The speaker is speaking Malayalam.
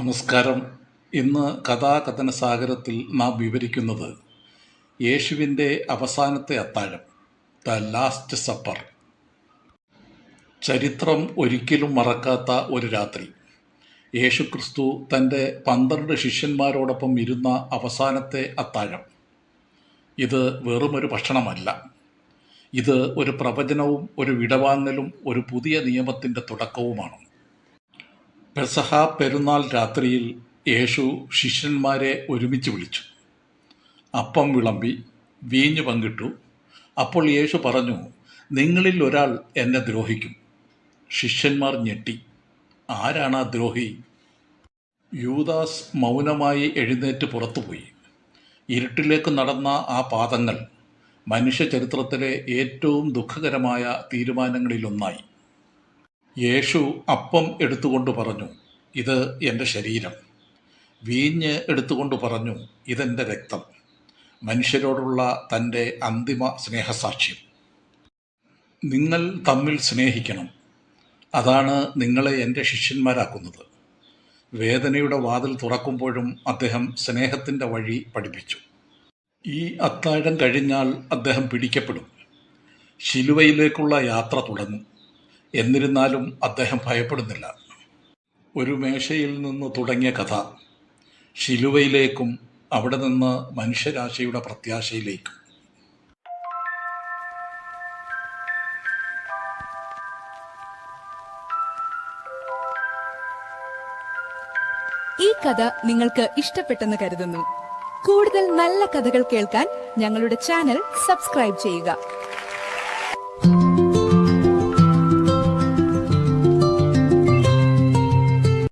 നമസ്കാരം. ഇന്ന് കഥാകഥന സാഗരത്തിൽ നാം വിവരിക്കുന്നത് യേശുവിൻ്റെ അവസാനത്തെ അത്താഴം, ദ ലാസ്റ്റ് സപ്പർ. ചരിത്രം ഒരിക്കലും മറക്കാത്ത ഒരു രാത്രി. യേശുക്രിസ്തു തൻ്റെ 12 ശിഷ്യന്മാരോടൊപ്പം ഇരുന്ന അവസാനത്തെ അത്താഴം. ഇത് വെറുമൊരു ഭക്ഷണമല്ല. ഇത് ഒരു പ്രവചനവും ഒരു വിടവാങ്ങലും ഒരു പുതിയ നിയമത്തിൻ്റെ തുടക്കവുമാണ്. പെസഹ പെരുന്നാൾ രാത്രിയിൽ യേശു ശിഷ്യന്മാരെ ഒരുമിച്ച് വിളിച്ചു. അപ്പം വിളമ്പി, വീഞ്ഞ് പങ്കിട്ടു. അപ്പോൾ യേശു പറഞ്ഞു, നിങ്ങളിൽ ഒരാൾ എന്നെ ദ്രോഹിക്കും. ശിഷ്യന്മാർ ഞെട്ടി. ആരാണ് ആ ദ്രോഹി? യൂദാസ് മൗനമായി എഴുന്നേറ്റ് പുറത്തുപോയി. ഇരുട്ടിലേക്ക് നടന്ന ആ പാദങ്ങൾ മനുഷ്യ ചരിത്രത്തിലെ ഏറ്റവും ദുഃഖകരമായ തീരുമാനങ്ങളിലൊന്നായി. യേശു അപ്പം എടുത്തുകൊണ്ട് പറഞ്ഞു, ഇത് എൻ്റെ ശരീരം. വീഞ്ഞ് എടുത്തുകൊണ്ട് പറഞ്ഞു, ഇതെൻ്റെ രക്തം. മനുഷ്യരോടുള്ള തൻ്റെ അന്തിമ സ്നേഹസാക്ഷ്യം. നിങ്ങൾ തമ്മിൽ സ്നേഹിക്കണം. അതാണ് നിങ്ങളെ എൻ്റെ ശിഷ്യന്മാരാക്കുന്നത്. വേദനയുടെ വാതിൽ തുറക്കുമ്പോഴും അദ്ദേഹം സ്നേഹത്തിൻ്റെ വഴി പഠിപ്പിച്ചു. ഈ അത്താഴം കഴിഞ്ഞാൽ അദ്ദേഹം പിടിക്കപ്പെടും. ശിലുവയിലേക്കുള്ള യാത്ര തുടങ്ങും. എന്നിരുന്നാലും അദ്ദേഹം ഭയപ്പെടുന്നില്ല. ഒരു മേശയിൽ നിന്ന് തുടങ്ങിയ കഥ ശിലുവയിലേക്കും അവിടെ നിന്ന് മനുഷ്യരാശിയുടെ പ്രത്യാശയിലേക്കും. ഈ കഥ നിങ്ങൾക്ക് ഇഷ്ടപ്പെട്ടെന്ന് കരുതുന്നു. കൂടുതൽ നല്ല കഥകൾ കേൾക്കാൻ ഞങ്ങളുടെ ചാനൽ സബ്സ്ക്രൈബ് ചെയ്യുക.